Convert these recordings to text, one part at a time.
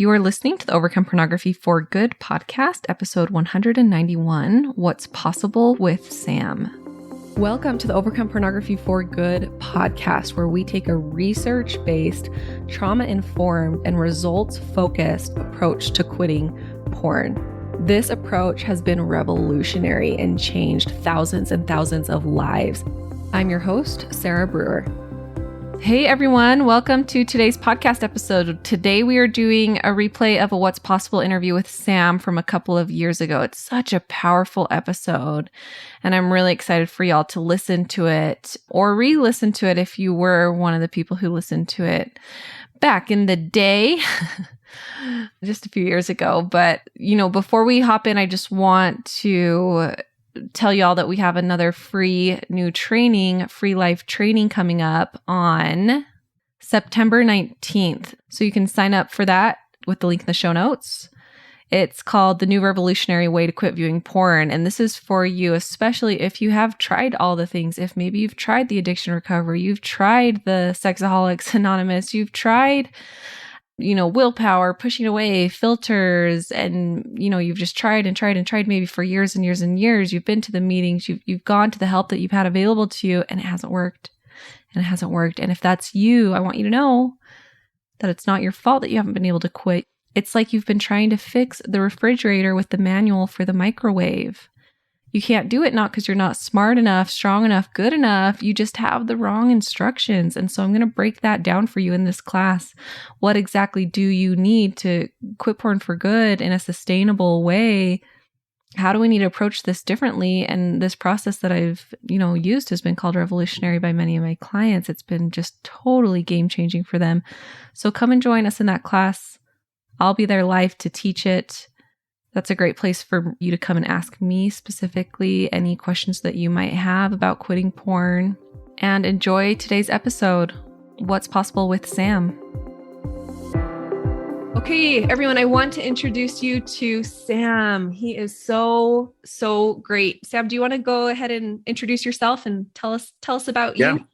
You are listening to the Overcome Pornography for Good podcast, episode 191, What's Possible with Sam. Welcome to the Overcome Pornography for Good podcast, where we take a research-based, trauma-informed, and results-focused approach to quitting porn. This approach has been revolutionary and changed thousands and thousands of lives. I'm your host, Sarah Brewer. Hey everyone, welcome to today's podcast episode. Today we are doing a replay of a What's Possible interview with Sam from a couple of years ago. It's such a powerful episode, and I'm really excited for y'all to listen to it or re-listen to it if you were one of the people who listened to it back in the day, just a few years ago. But, before we hop in, I just want to tell y'all that we have another free life training coming up on September 19th. So you can sign up for that with the link in the show notes. It's called The New Revolutionary Way to Quit Viewing Porn. And this is for you, especially if you have tried all the things. If maybe you've tried the addiction recovery, you've tried the Sexaholics Anonymous, you've tried willpower, pushing away, filters, and, you've just tried and tried and tried maybe for years and years and years. You've been to the meetings, you've gone to the help that you've had available to you, and it hasn't worked. And if that's you, I want you to know that it's not your fault that you haven't been able to quit. It's like you've been trying to fix the refrigerator with the manual for the microwave. You can't do it not because you're not smart enough, strong enough, good enough. You just have the wrong instructions. And so I'm going to break that down for you in this class. What exactly do you need to quit porn for good in a sustainable way? How do we need to approach this differently? And this process that I've, used has been called revolutionary by many of my clients. It's been just totally game changing for them. So come and join us in that class. I'll be there live to teach it. That's a great place for you to come and ask me specifically any questions that you might have about quitting porn. And enjoy today's episode, What's Possible with Sam. Okay, everyone, I want to introduce you to Sam. He is so great. Sam, do you want to go ahead and introduce yourself and tell us about you?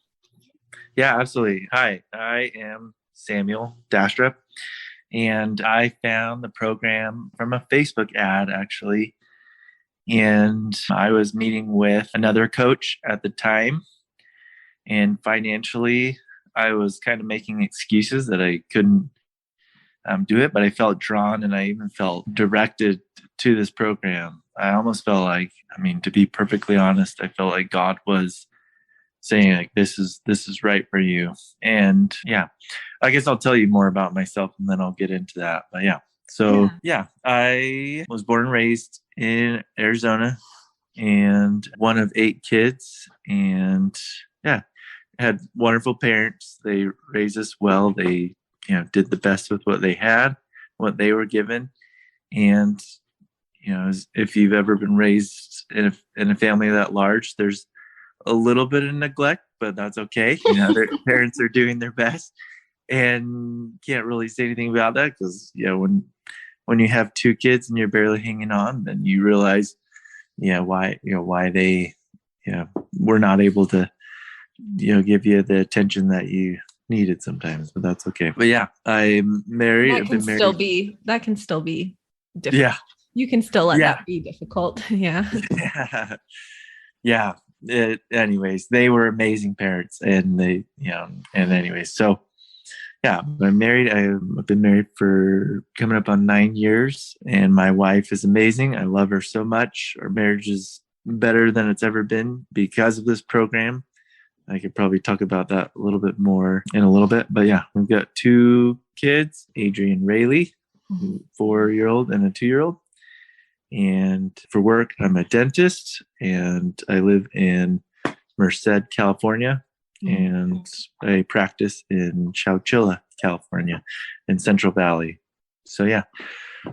Yeah, absolutely. Hi, I am Samuel Dastrup. And I found the program from a Facebook ad, actually. And I was meeting with another coach at the time. And financially, I was kind of making excuses that I couldn't do it, but I felt drawn and I even felt directed to this program. I almost felt like, to be perfectly honest, I felt like God was saying like, this is right for you. And I guess I'll tell you more about myself and then I'll get into that. But I was born and raised in Arizona and one of 8 kids, and had wonderful parents. They raised us well. They, did the best with what they had, what they were given. And, if you've ever been raised in a family that large, there's a little bit of neglect, but that's okay. Their parents are doing their best, and can't really say anything about that because when you have 2 kids and you're barely hanging on, then you realize why they were not able to give you the attention that you needed sometimes, but that's okay. But I'm married. That can still be difficult. Yeah, you can still let that be difficult. Anyways, they were amazing parents, and so I'm married. I've been married for coming up on 9 years, and my wife is amazing. I love her so much. Our marriage is better than it's ever been because of this program. I could probably talk about that a little bit more in a little bit, but we've got 2 kids, Adrian Rayleigh, 4-year-old and a 2-year-old. And for work, I'm a dentist, and I live in Merced, California, and I practice in Chowchilla, California, in Central Valley. So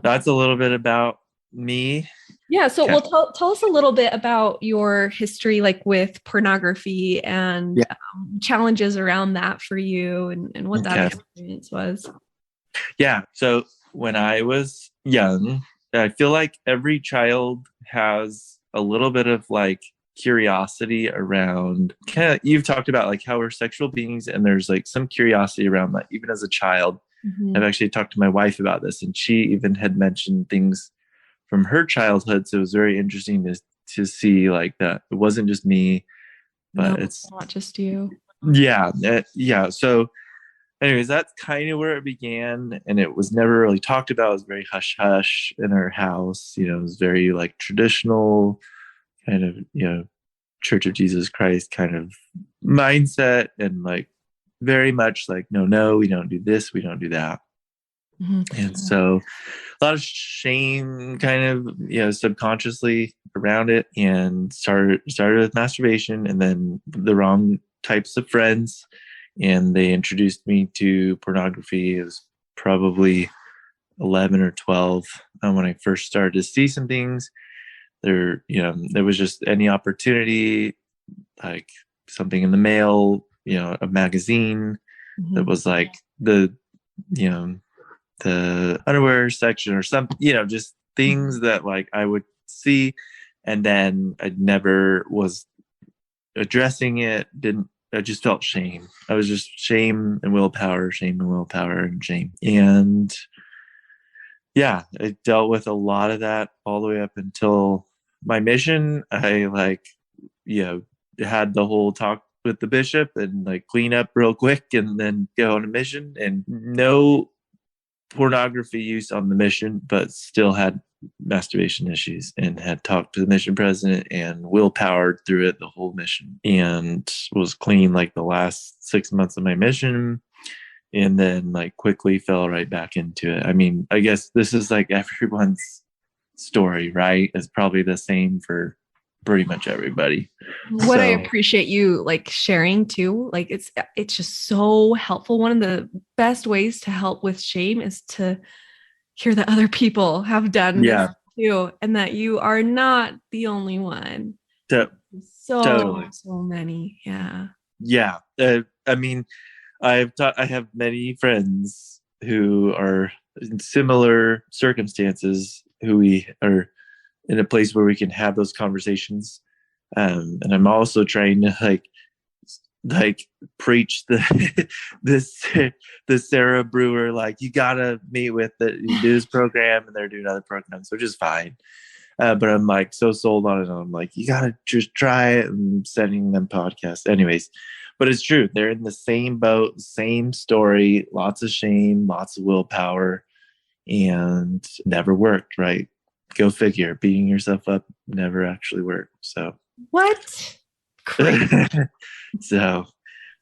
that's a little bit about me. Yeah. So tell us a little bit about your history, like with pornography and challenges around that for you, and what that experience was. Yeah. So when I was young, I feel like every child has a little bit of like curiosity around you've talked about like how we're sexual beings, and there's like some curiosity around that even as a child. Mm-hmm. I've actually talked to my wife about this, and she even had mentioned things from her childhood. So it was very interesting to see like that it wasn't just me, No, but it's not just you. yeah. So anyways, that's kind of where it began, and it was never really talked about. It was very hush hush in our house. It was very like traditional kind of, Church of Jesus Christ kind of mindset, and like very much like, no, we don't do this, we don't do that. Mm-hmm. And so a lot of shame kind of, subconsciously around it, and started with masturbation, and then the wrong types of friends. And they introduced me to pornography. It was probably 11 or 12 when I first started to see some things. There was just any opportunity, like something in the mail, a magazine Mm-hmm. that was like you know, the underwear section or something, just things that like I would see, and then I never was addressing it. I just felt shame. I was just shame and willpower, shame and willpower and shame. And yeah, I dealt with a lot of that all the way up until my mission. I had the whole talk with the bishop and like clean up real quick and then go on a mission, and no pornography use on the mission, but still had masturbation issues, and had talked to the mission president and willpowered through it the whole mission, and was clean like the last 6 months of my mission, and then like quickly fell right back into it. I mean, I guess this is like everyone's story, right? It's probably the same for pretty much everybody. What I appreciate you like sharing too, like it's just so helpful. One of the best ways to help with shame is to hear that other people have done this too, and that you are not the only one. Totally. So many. Yeah. I mean, I have many friends who are in similar circumstances, who we are in a place where we can have those conversations. And I'm also trying to like preach this the Sarah Brewer, like, you gotta meet with you do this program, and they're doing other programs, which is fine. But I'm like so sold on it. I'm like, you gotta just try it, and sending them podcasts. Anyways, but it's true. They're in the same boat, same story, lots of shame, lots of willpower, and never worked, right? Go figure. Beating yourself up never actually worked. So What? Crazy. so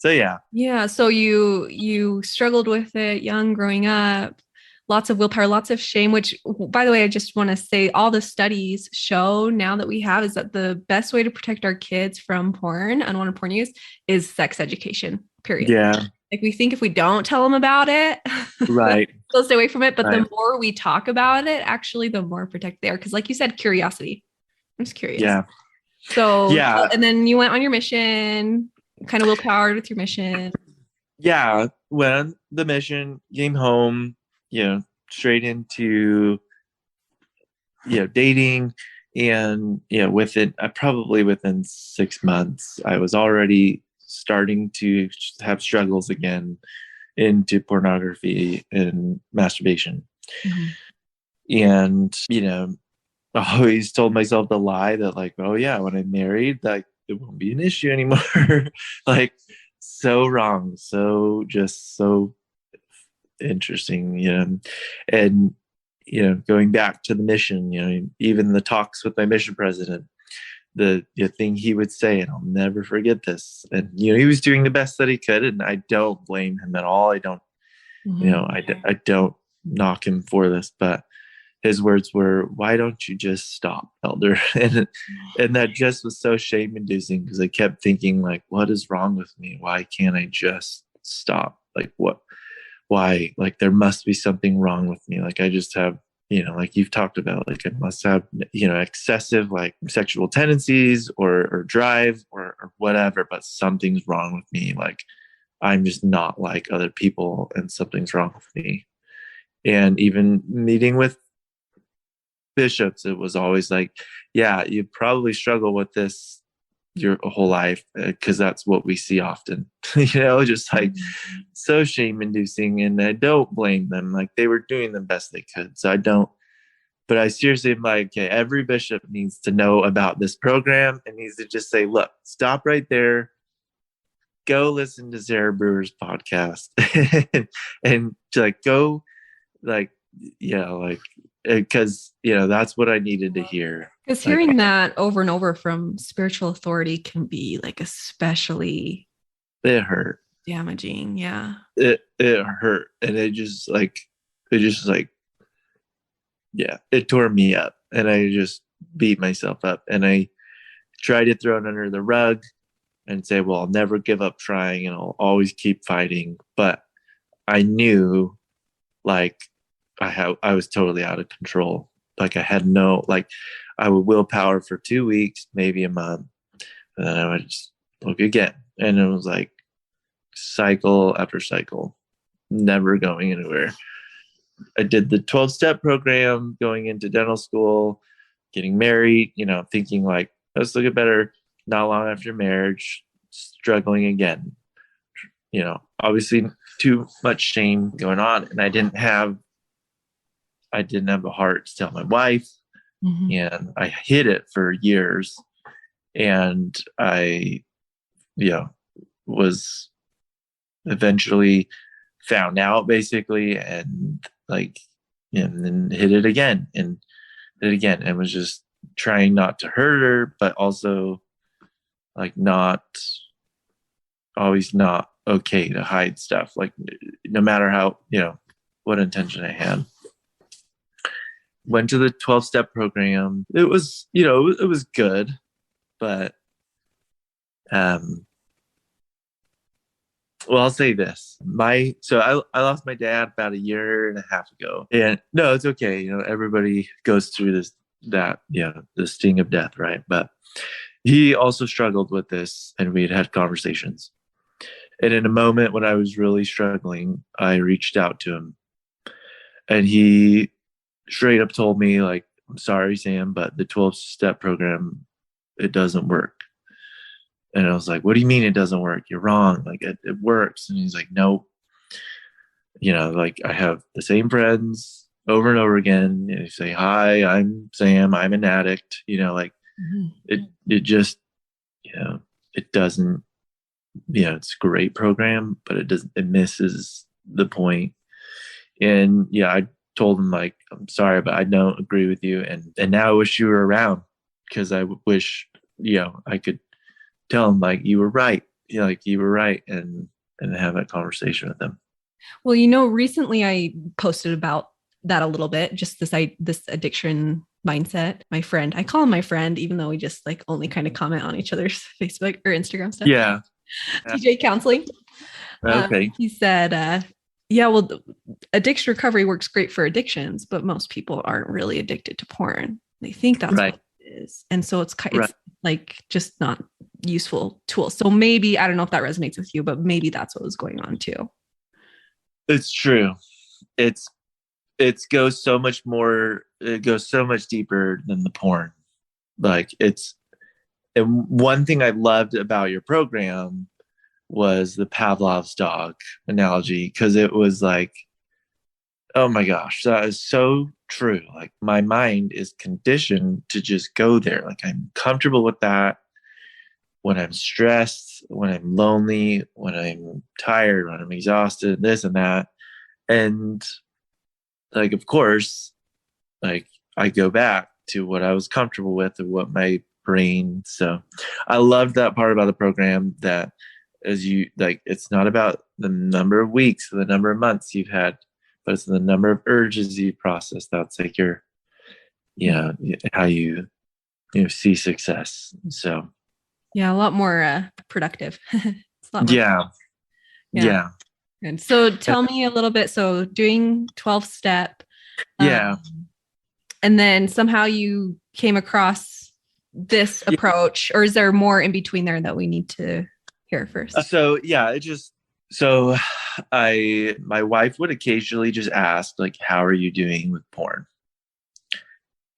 yeah. Yeah. So you struggled with it young, growing up, lots of willpower, lots of shame, which by the way, I just want to say all the studies show now that we have is that the best way to protect our kids from porn, unwanted porn use, is sex education, period. Yeah. Like we think if we don't tell them about it, Right. they'll stay away from it. But right. The more we talk about it, actually, the more protected they are. Cause like you said, curiosity. I'm just curious. Yeah. So, yeah. And then you went on your mission, kind of willpowered with your mission. Yeah. Went on the mission, came home, straight into, dating. And, within 6 months, I was already starting to have struggles again into pornography and masturbation. Mm-hmm. And, I always told myself the lie that like, oh yeah, when I'm married, like it won't be an issue anymore. Like so wrong. So just so interesting, and, going back to the mission, even the talks with my mission president, the thing he would say, and I'll never forget this. And, he was doing the best that he could, and I don't blame him at all. I don't, I don't knock him for this, but his words were, "Why don't you just stop, Elder?" And that just was so shame inducing, because I kept thinking like, what is wrong with me? Why can't I just stop? Like what? Why? Like there must be something wrong with me. Like I just have, like you've talked about, like I must have, excessive like sexual tendencies or drive or whatever, but something's wrong with me. Like I'm just not like other people, and something's wrong with me. And even meeting with bishops, it was always like, yeah, you probably struggle with this your whole life, because that's what we see often. Just like so shame inducing. And I don't blame them. Like, they were doing the best they could. So I don't, but I seriously am like, okay, every bishop needs to know about this program and needs to just say, look, stop right there. Go listen to Sarah Brewer's podcast and like go, like, because that's what I needed to hear. Because Like, hearing that over and over from spiritual authority can be like especially it hurt. damaging. Yeah. It hurt, and it just yeah, it tore me up, and I just beat myself up, and I tried to throw it under the rug and say, well, I'll never give up trying, and I'll always keep fighting. But I knew, like, I was totally out of control. Like, I had no, like, I would willpower for 2 weeks, maybe a month, and then I would just look again, and it was like cycle after cycle, never going anywhere. I did the 12-step program going into dental school, getting married, thinking like, let's look at better. Not long after marriage, struggling again. Obviously too much shame going on. And I didn't have a heart to tell my wife. Mm-hmm. And I hid it for years. And I, was eventually found out, basically, and then hit it again and was just trying not to hurt her, but also like not okay to hide stuff, like no matter how, what intention I had. Went to the 12-step program. It was, it was good, but well, I'll say this. I lost my dad about 1.5 years ago. And no, it's okay. Everybody goes through the sting of death, right? But he also struggled with this, and we'd had conversations. And in a moment when I was really struggling, I reached out to him. And he straight up told me, like, I'm sorry, Sam, but the 12-step program, it doesn't work. And I was like, what do you mean it doesn't work? You're wrong. Like, it works. And he's like, no. Like, I have the same friends over and over again. You say, hi, I'm Sam. I'm an addict. Mm-hmm. it just, it doesn't, it's a great program, but it misses the point. And I told him, like, I'm sorry, but I don't agree with you. And now I wish you were around, because I wish, I could tell him, like, you were right. You were right, and have that conversation with him. Well, recently I posted about that a little bit, just this addiction mindset. My friend, I call him my friend, even though we just like only kind of comment on each other's Facebook or Instagram stuff. Yeah. TJ Counseling. Okay. He said, well, addiction recovery works great for addictions, but most people aren't really addicted to porn. They think that's right. What it is. And so it's right. Like just not useful tool. So maybe, I don't know if that resonates with you, but maybe that's what was going on too. It's true. It goes so much more, it goes so much deeper than the porn. Like, and one thing I loved about your program was the Pavlov's dog analogy, because it was like, oh my gosh, that is so true. Like, my mind is conditioned to just go there. Like, I'm comfortable with that when I'm stressed, when I'm lonely, when I'm tired, when I'm exhausted, this and that. And like, of course, like, I go back to what I was comfortable with and what my brain. So I loved that part about the program, that as you like, it's not about the number of weeks or the number of months you've had, but it's the number of urges you process. That's like your, how you see success. So yeah, a lot more productive. It's a lot more yeah. And so tell me a little bit. So doing 12-step. And then somehow you came across this approach, or is there more in between there that we need to hear first? My wife would occasionally just ask, like, how are you doing with porn?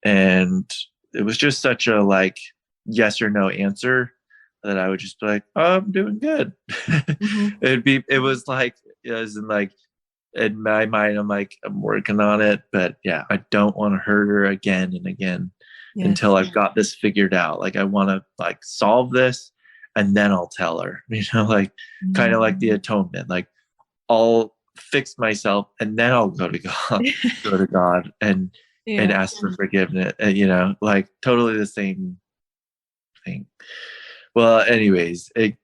And it was just such a, like, yes or no answer. that I would just be like, oh, I'm doing good. Mm-hmm. It was like, as in like, in my mind, I'm like, I'm working on it, but yeah, I don't want to hurt her again and again Yes. until I've got this figured out. Like, I want to like solve this and then I'll tell her, like kind of like the atonement. Like, I'll fix myself and then I'll go to God, and Yeah. ask for forgiveness. And, like totally the same thing. Well, anyways, it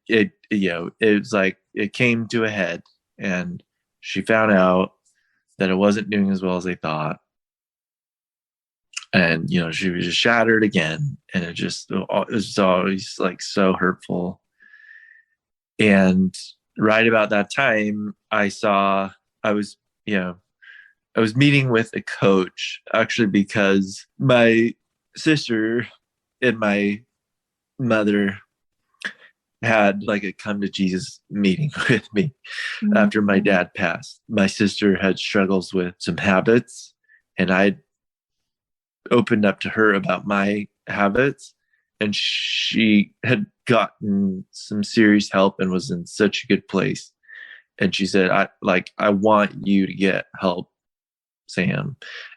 was like it came to a head, and she found out that it wasn't doing as well as they thought. And she was just shattered again, and it was always like so hurtful. And right about that time, I was I was meeting with a coach, actually, because my sister and my mother had like a come to Jesus meeting with me after my dad passed. My sister had struggles with some habits, and I opened up to her about my habits, and she had gotten some serious help and was in such a good place. And she said, I want you to get help, Sam.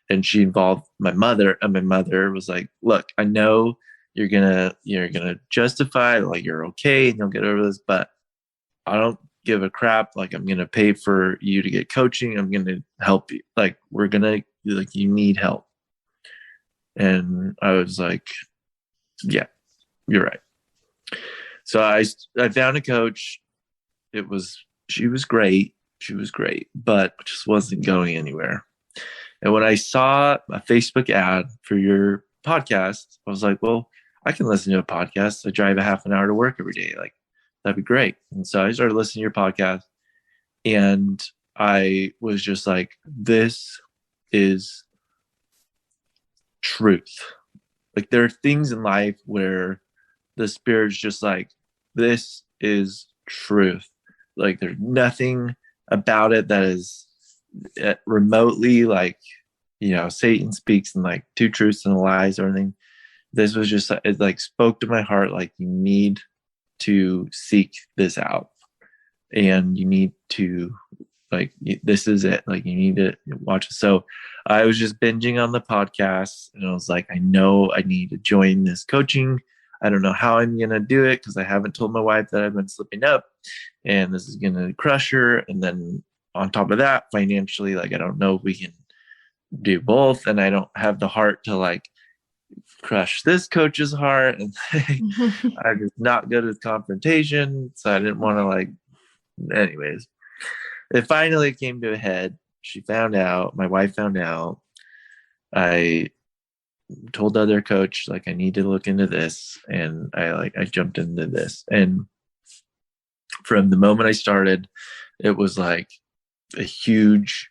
And she involved my mother, and my mother was like, look, I know you're gonna justify like you're okay and you'll get over this, but I don't give a crap. Like, I'm gonna pay for you to get coaching. I'm gonna help you. Like, you need help. And I was like, yeah, you're right. So I found a coach. She was great. She was great, but just wasn't going anywhere. And when I saw a Facebook ad for your podcast, I was like, well, I can listen to a podcast. I drive a half an hour to work every day. Like, that'd be great. And so I started listening to your podcast, and I was just like, this is truth. Like, there are things in life where the Spirit's just like, this is truth. Like, there's nothing about it that is remotely like, Satan speaks in like two truths and a lies or anything. This was just, it like spoke to my heart. Like, you need to seek this out, and you need to, like, this is it. Like, you need to watch it. So I was just binging on the podcast, and I was like, I know I need to join this coaching. I don't know how I'm going to do it, because I haven't told my wife that I've been slipping up, and this is going to crush her. And then on top of that, financially, like, I don't know if we can do both. And I don't have the heart to like crush this coach's heart. And I'm just not good with confrontation. So I didn't want to like, anyways, it finally came to a head. She found out, my wife found out. I told the other coach, like, I need to look into this. And I jumped into this. And from the moment I started, it was like a huge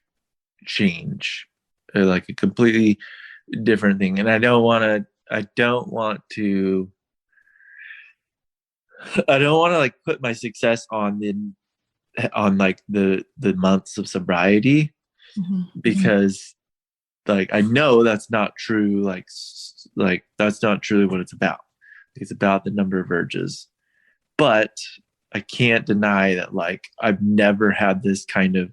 change, like a completely different thing. And I don't want to like put my success on like the months of sobriety, because like I know that's not true. Like that's not truly what it's about. It's about the number of urges. But I can't deny that like I've never had this kind of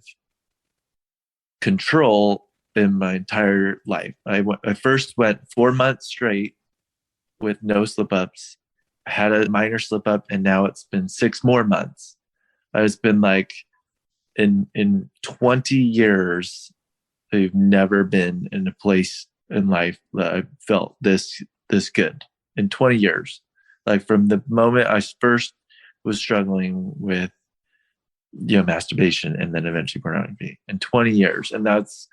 control in my entire life. I first went 4 months straight with no slip ups. I had a minor slip up, and now it's been 6 more months. It's been like in 20 years, I've never been in a place in life that I felt this good in 20 years. Like, from the moment I first was struggling with masturbation, and then eventually pornography, in 20 years. And that's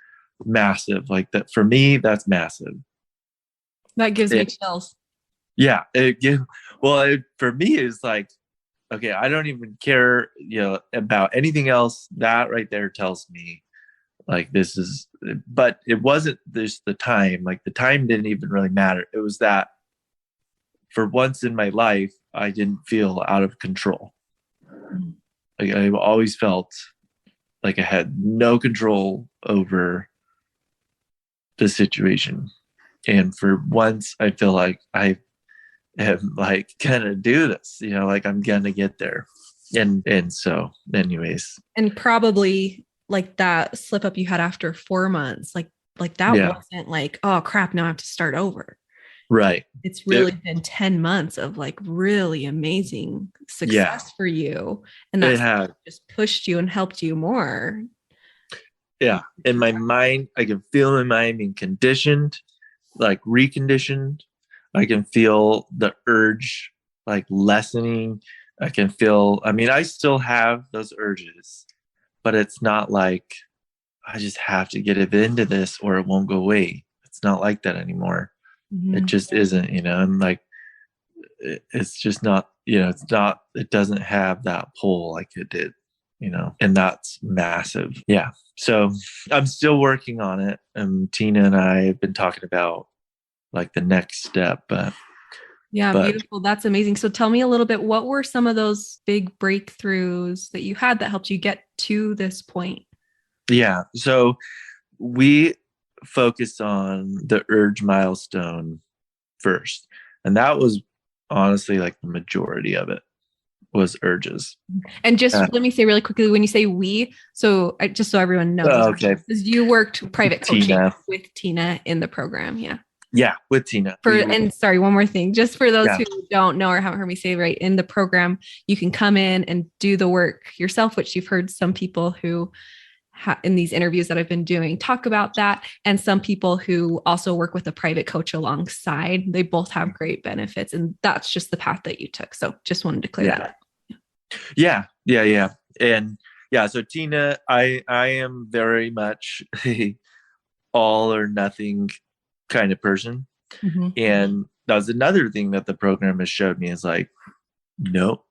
massive. Like, that for me, that's massive. That gives me chills. Yeah. For me, it's like, okay, I don't even care, about anything else. That right there tells me like this is, but it wasn't just the time. Like, the time didn't even really matter. It was that for once in my life, I didn't feel out of control. Like, I've always felt like I had no control over the situation. And for once, I feel like am like gonna do this, like I'm gonna get there. And so anyways. And probably like that slip up you had after 4 months, like that Yeah. wasn't like, oh crap, now I have to start over. Right. It's really been 10 months of like really amazing success for you. And It that's had. just pushed you and helped you more. Yeah. In my mind, I can feel my mind being conditioned, like reconditioned. I can feel the urge like lessening. I can feel, I mean, I still have those urges, but it's not like I just have to get into this or it won't go away. It's not like that anymore. It just isn't, and like, it's just not, it's not, it doesn't have that pull like it did, and that's massive. Yeah. So I'm still working on it. And Tina and I have been talking about like the next step, but Beautiful. That's amazing. So tell me a little bit, what were some of those big breakthroughs that you had that helped you get to this point? yeah. So we focused on the urge milestone first. And that was honestly like the majority of it was urges. And just let me say really quickly, when you say we, so just so everyone knows, okay. because you worked private coaching Tina. with Tina in the program. Yeah. Yeah, with Tina. And sorry, one more thing, just for those who don't know or haven't heard me say right, in the program, you can come in and do the work yourself, which you've heard some people who in these interviews that I've been doing talk about that. And some people who also work with a private coach alongside, they both have great benefits. And that's just the path that you took. So just wanted to clear that up. Yeah. And so Tina, I am very much a all or nothing kind of person. Mm-hmm. And that was another thing that the program has showed me is like, no,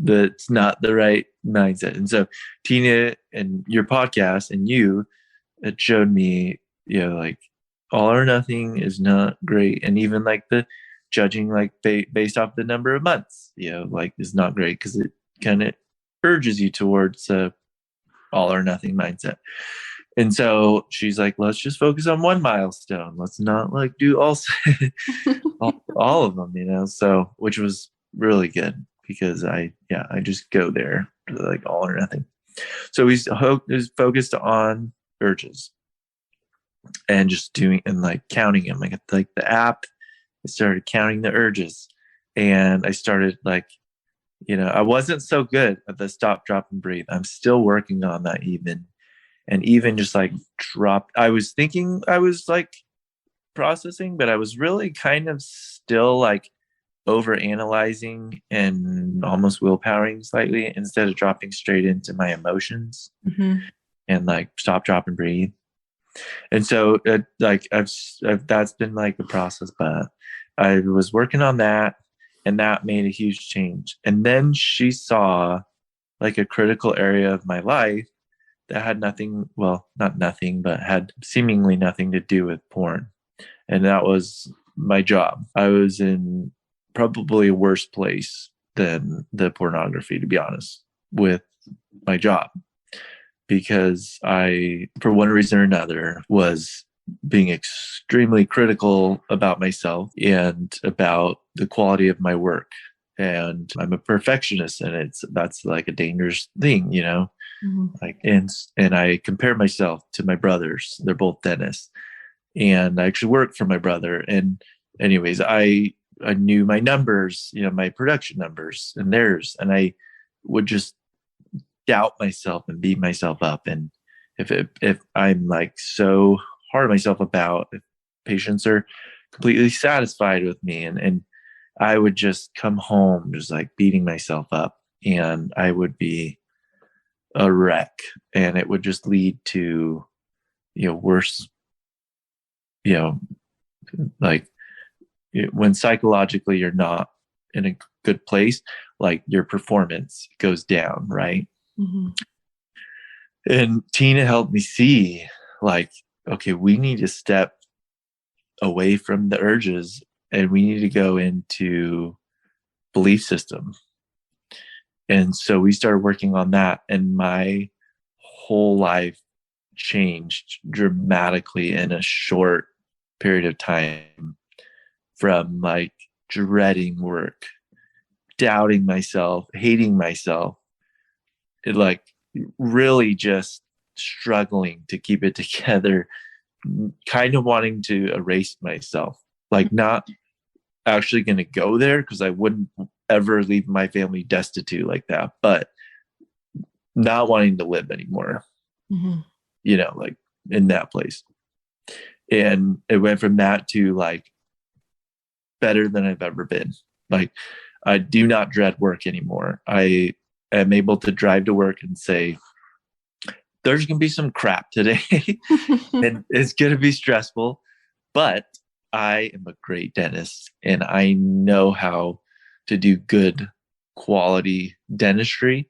that's not the right mindset. And so Tina and your podcast and you, it showed me, like all or nothing is not great. And even like the judging, like based off the number of months, like is not great because it kind of urges you towards a all or nothing mindset. And so she's like, let's just focus on one milestone. Let's not like do all all of them, so which was really good because I just go there like all or nothing. So he's focused on urges and just doing and like counting them. Like the app, I started counting the urges and I started like, I wasn't so good at the stop, drop, and breathe. I'm still working on that even. And even just like I was thinking I was like processing, but I was really kind of still like over analyzing and almost willpowering slightly instead of dropping straight into my emotions and like stop, drop, and breathe. And so like I've that's been like the process, but I was working on that and that made a huge change. And then she saw like a critical area of my life that had not nothing, but had seemingly nothing to do with porn. And that was my job. I was in probably a worse place than the pornography, to be honest, with my job. Because I, for one reason or another, was being extremely critical about myself and about the quality of my work. And I'm a perfectionist, and that's like a dangerous thing, Like and I compare myself to my brothers. They're both dentists, and I actually work for my brother. And anyways, I knew my numbers, my production numbers and theirs, and I would just doubt myself and beat myself up. And if I'm like so hard on myself about if patients are completely satisfied with me, and I would just come home just like beating myself up, and I would be a wreck, and it would just lead to worse, like when psychologically you're not in a good place, like your performance goes down, right? And Tina helped me see like, okay, we need to step away from the urges and we need to go into belief system. And so we started working on that, and my whole life changed dramatically in a short period of time, from like dreading work, doubting myself, hating myself, it like really just struggling to keep it together, kind of wanting to erase myself, like not actually going to go there because I wouldn't ever leave my family destitute like that, but not wanting to live anymore, like in that place. And it went from that to like better than I've ever been. Like I do not dread work anymore. I am able to drive to work and say, there's going to be some crap today and it's going to be stressful, but I am a great dentist and I know how to do good quality dentistry,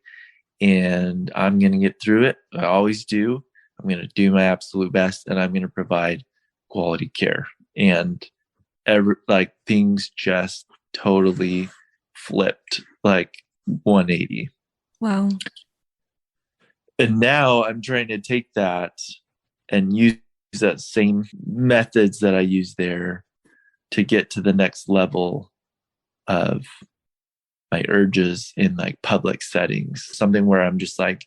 and I'm going to get through it. I always do. I'm going to do my absolute best, and I'm going to provide quality care. And like things just totally flipped like 180. Wow. And now I'm trying to take that and use that same methods that I use there to get to the next level of my urges in like public settings, something where I'm just like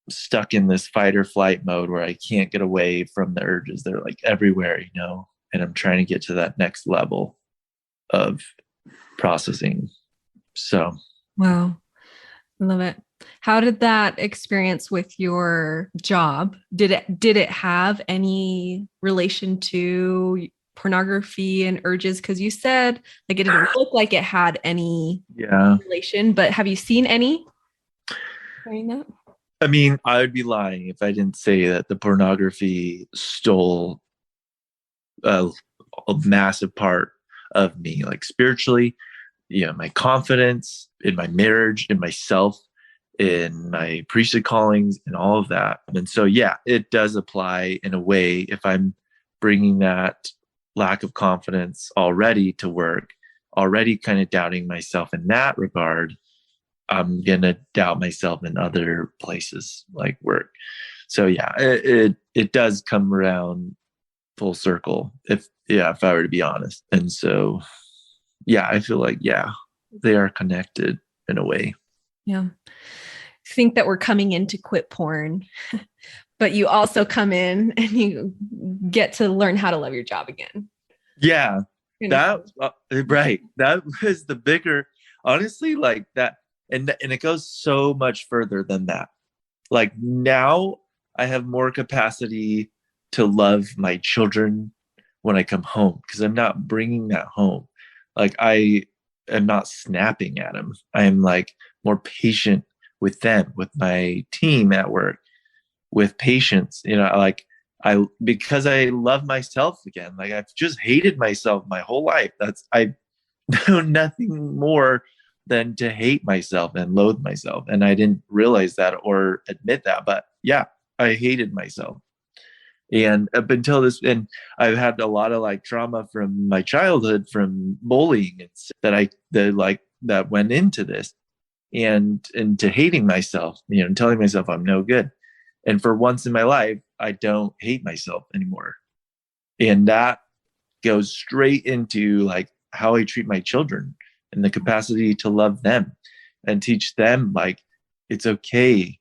stuck in this fight or flight mode where I can't get away from the urges. They're like everywhere, and I'm trying to get to that next level of processing. So, wow. I love it. How did that experience with your job? Did it have any relation to pornography and urges? Because you said like it didn't look like it had any relation, but have you seen any during that? I mean, I would be lying if I didn't say that the pornography stole a massive part of me, like spiritually, my confidence in my marriage, in myself, in my priesthood callings, and all of that. And so, yeah, it does apply in a way if I'm bringing that lack of confidence already to work, already kind of doubting myself in that regard, I'm going to doubt myself in other places like work. So yeah, it does come around full circle if I were to be honest. And so, yeah, I feel like, they are connected in a way. Yeah. I think that we're coming in to quit porn, but you also come in and you get to learn how to love your job again. Yeah, that right. That was the bigger, honestly, like that. And it goes so much further than that. Like now I have more capacity to love my children when I come home because I'm not bringing that home. Like I am not snapping at them. I am like more patient with them, with my team at work, with patience, like because I love myself again. Like I've just hated myself my whole life. I know nothing more than to hate myself and loathe myself. And I didn't realize that or admit that, but yeah, I hated myself. And up until this, and I've had a lot of like trauma from my childhood, from bullying that went into this and to hating myself, and telling myself I'm no good. And for once in my life, I don't hate myself anymore. And that goes straight into like how I treat my children and the capacity to love them and teach them like it's okay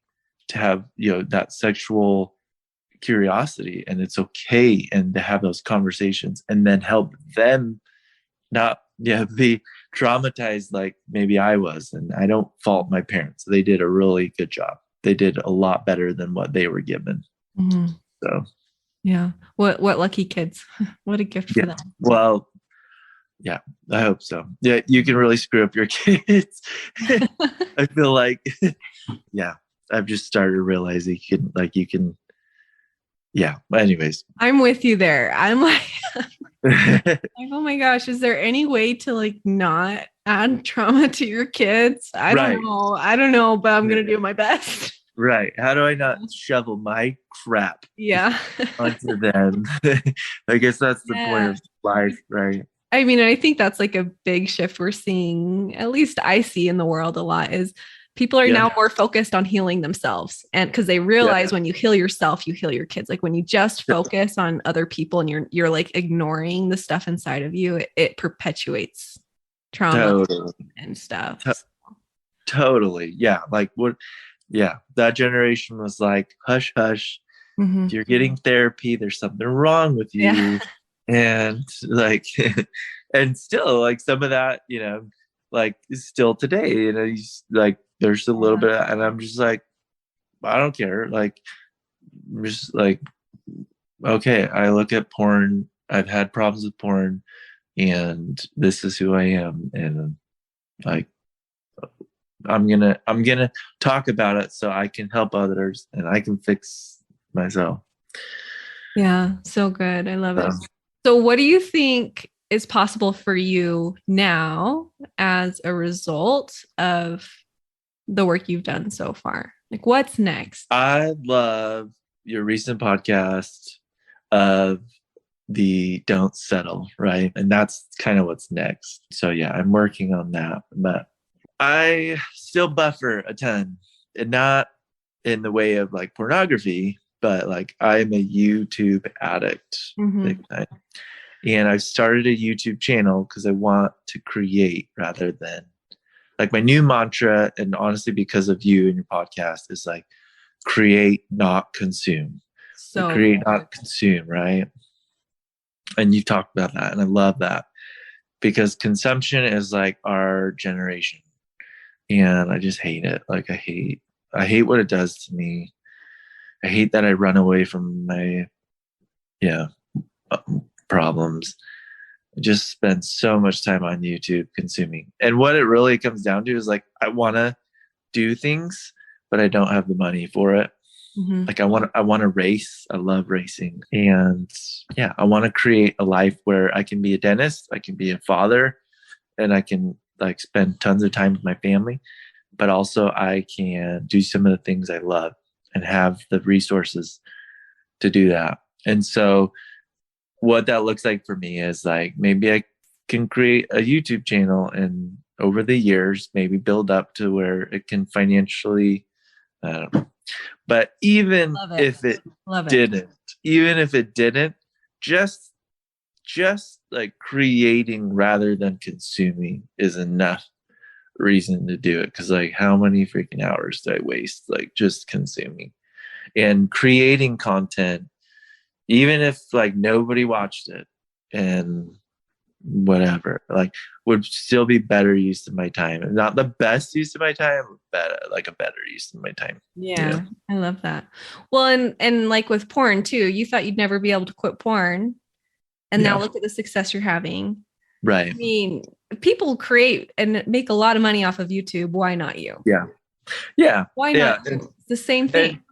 to have that sexual curiosity, and it's okay, and to have those conversations and then help them not be traumatized like maybe I was. And I don't fault my parents. They did a really good job. They did a lot better than what they were given. So yeah, what lucky kids. What a gift for them. Well, yeah, I hope so. Yeah, you can really screw up your kids. I feel like, yeah, I've just started realizing you can. Yeah. Anyways, I'm with you there. I'm like, oh my gosh, is there any way to like not add trauma to your kids? I don't know, but I'm gonna do my best. Right. How do I not shovel my crap onto them? I guess that's the point of life, right? I mean, I think that's like a big shift we're seeing, at least I see in the world a lot, is People are Yeah. now more focused on healing themselves. And because they realize when you heal yourself, you heal your kids. Like when you just focus on other people and you're like ignoring the stuff inside of you, it perpetuates trauma and stuff. Totally. Yeah. Like what? Yeah. That generation was like, hush, hush. Mm-hmm. If you're getting therapy, there's something wrong with you. Yeah. And like, and still like some of that, like is still today, like there's a little bit, and I'm just like, I don't care. Like, I'm just like, okay, I look at porn. I've had problems with porn, and this is who I am. And like, I'm gonna talk about it so I can help others and I can fix myself. Yeah, so good. I love it. So what do you think is possible for you now as a result of the work you've done so far? Like what's next? I love your recent podcast of the don't settle, right? And that's kind of what's next. So yeah, I'm working on that, but I still buffer a ton, and not in the way of like pornography, but like I'm a YouTube addict, big time. And I've started a YouTube channel because I want to create rather than like my new mantra. And honestly, because of you and your podcast, is like create, not consume. So like create, not consume, right? And you talked about that, and I love that because consumption is like our generation, and I just hate it. Like I hate what it does to me. I hate that I run away from my problems. I just spend so much time on YouTube consuming. And what it really comes down to is like I want to do things, but I don't have the money for it. Like I want to race. I love racing. And yeah, I want to create a life where I can be a dentist, I can be a father, and I can like spend tons of time with my family, but also I can do some of the things I love and have the resources to do that. And so what that looks like for me is like maybe I can create a YouTube channel and over the years maybe build up to where it can financially, I don't know. But even if it didn't, just like creating rather than consuming is enough reason to do it. Because like how many freaking hours do I waste like just consuming and creating content, even if like nobody watched it and whatever, like would still be better use of my time. And not the best use of my time, but like a better use of my time. Yeah, I love that. Well, and like with porn too, you thought you'd never be able to quit porn. And now look at the success you're having. Right. I mean, people create and make a lot of money off of YouTube. Why not you? Yeah. Yeah. Why not you? It's the same thing.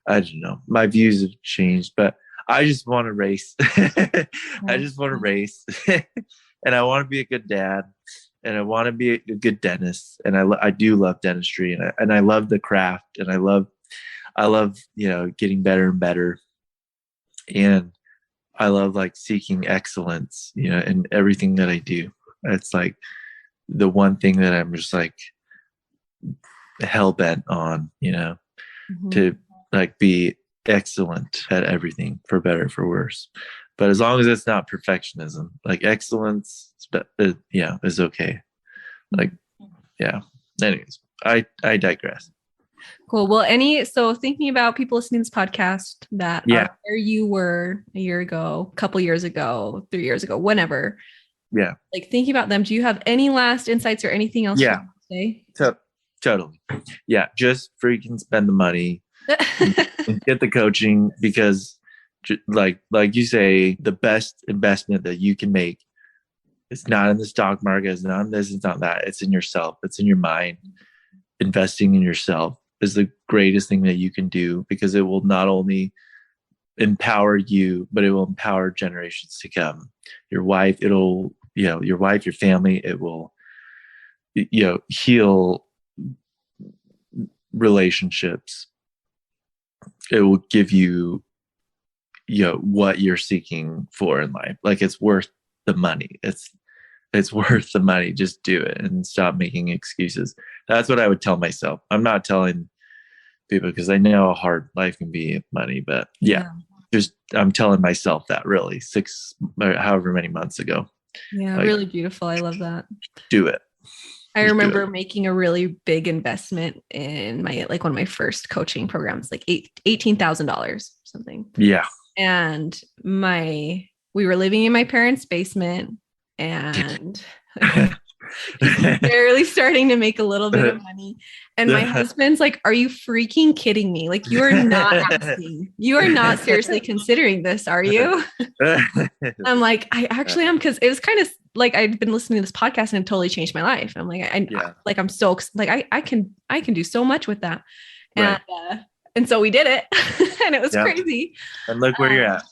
I don't know. My views have changed, but I just want to race. I just want to race. And I want to be a good dad. And I want to be a good dentist. And I do love dentistry. And I love the craft. And I love, getting better and better. And I love like seeking excellence, in everything that I do. It's like the one thing that I'm just like hell bent on, to like be excellent at everything, for better, for worse. But as long as it's not perfectionism, like excellence, is okay. Like, yeah. Anyways, I digress. Cool. Well, so thinking about people listening to this podcast that are where you were a year ago, a couple years ago, 3 years ago, whenever. Yeah. Like thinking about them, do you have any last insights or anything else you want to say? Totally. Yeah. Just freaking spend the money and get the coaching, because like you say, the best investment that you can make, it's not in the stock market, it's not in this, it's not that, it's in yourself, it's in your mind. Investing in yourself is the greatest thing that you can do, because it will not only empower you, but it will empower generations to come. Your wife, your family, it will, heal relationships. It will give you, what you're seeking for in life. Like it's worth the money. it's worth the money. Just do it and stop making excuses. That's what I would tell myself. I'm not telling people because I know how hard life can be with money, but just I'm telling myself that really 6 or however many months ago. Yeah, like, really beautiful. I love that. Do it. I remember making a really big investment in one of my first coaching programs, like $18,000 or something. Yeah. And we were living in my parents' basement and barely starting to make a little bit of money. And my husband's like, are you freaking kidding me? Like, you are not seriously considering this, are you? I'm like, I actually am, because it was kind of like I'd been listening to this podcast and it totally changed my life. I'm like, I'm so like I can do so much with that. Right. And so we did it. And it was crazy. And look where you're at.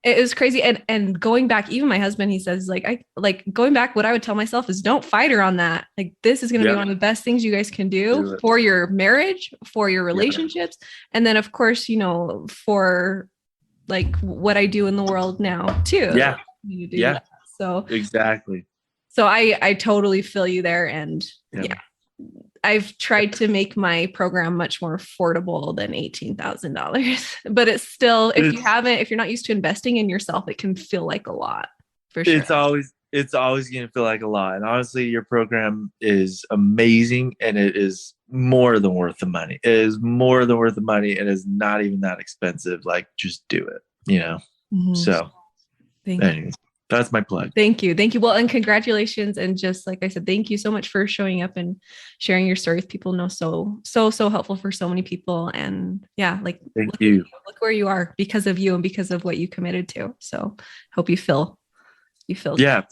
It was crazy. And going back, even my husband, he says going back, what I would tell myself is don't fight her on that. Like, this is going to be one of the best things you guys can do for your marriage, for your relationships. And then of course, for like what I do in the world now too. Yeah. That. So exactly. So I totally feel you there. And I've tried to make my program much more affordable than $18,000, but it's still, if you're not used to investing in yourself, it can feel like a lot, for sure. It's always going to feel like a lot. And honestly, your program is amazing, and it is more than worth the money. It is more than worth the money. It is not even that expensive. Like, just do it, Mm-hmm. So anyways. That's my plug. Thank you. Well, and congratulations. And just like I said, thank you so much for showing up and sharing your story with people. So helpful for so many people. And thank you. Look where you are because of you and because of what you committed to. So hope you feel. Yeah.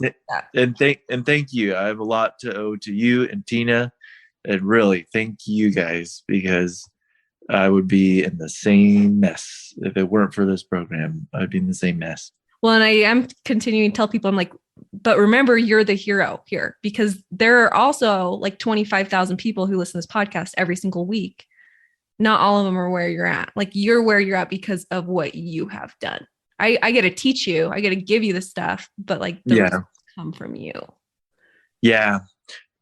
And thank you. I have a lot to owe to you and Tina, and really thank you guys, because I would be in the same mess if it weren't for this program. I'd be in the same mess. Well, and I am continuing to tell people, I'm like, but remember, you're the hero here, because there are also like 25,000 people who listen to this podcast every single week. Not all of them are where you're at. Like, you're where you're at because of what you have done. I get to teach you, I get to give you the stuff, but like the results come from you. Yeah.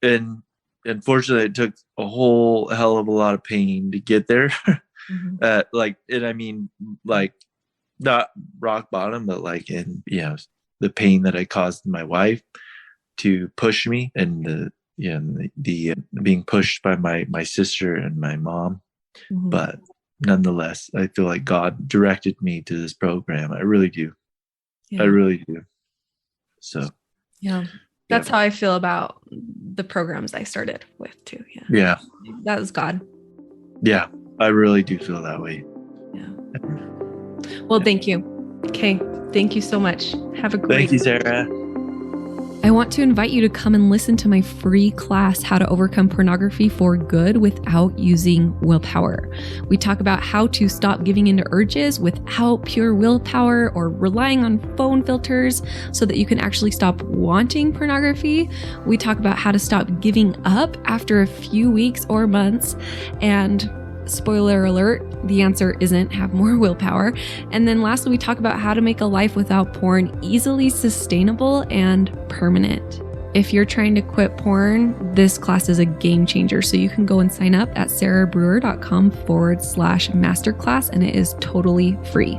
And unfortunately, it took a whole hell of a lot of pain to get there. Mm-hmm. Not rock bottom, but like in, the pain that I caused my wife to push me, and the being pushed by my sister and my mom. Mm-hmm. But nonetheless, I feel like God directed me to this program. I really do. Yeah. I really do. So, that's how I feel about the programs I started with too. Yeah. That was God. Yeah. I really do feel that way. Yeah. Well, thank you. Okay. Thank you so much. Have a great Thank you, Sarah. I want to invite you to come and listen to my free class, How to Overcome Pornography for Good Without Using Willpower. We talk about how to stop giving into urges without pure willpower or relying on phone filters so that you can actually stop wanting pornography. We talk about how to stop giving up after a few weeks or months, and spoiler alert, the answer isn't have more willpower. And then lastly, we talk about how to make a life without porn easily sustainable and permanent. If you're trying to quit porn, this class is a game changer. So you can go and sign up at sarahbrewer.com/masterclass, and it is totally free.